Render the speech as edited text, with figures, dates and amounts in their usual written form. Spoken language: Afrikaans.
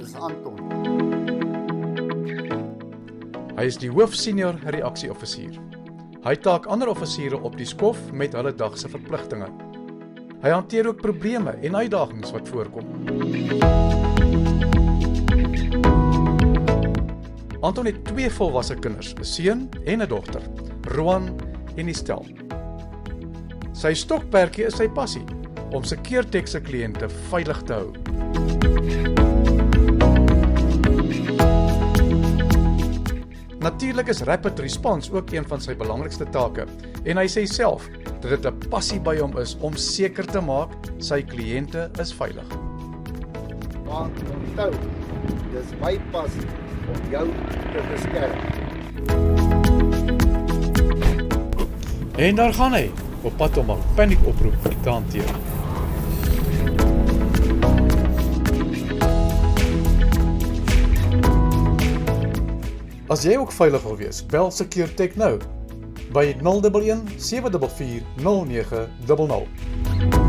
is Anton. Hy is die hoof senior reaksieoffisier. Hy taak ander offisiere op die skof met hulle dagse verpligtinge. Hy hanteer ook probleme en uitdagings wat voorkom. Anton het 2 volwasse kinders, 'n seun en 'n dogter, Roan en Estel. Sy stokperdjie is sy passie, om Securtech se kliënte veilig te hou. Natuurlik is Rapid Response ook een van sy belangrikste take, en hy sê self dat dit 'n passie by hom is om seker te maak sy kliënte is veilig. Maar onthou, dis my passie om jou te beskerm. En daar gaan hy, op pad om 'n paniekoproep te hanteer. As jy ook veilig wil wees, bel Securtech nou by 011 744 0900.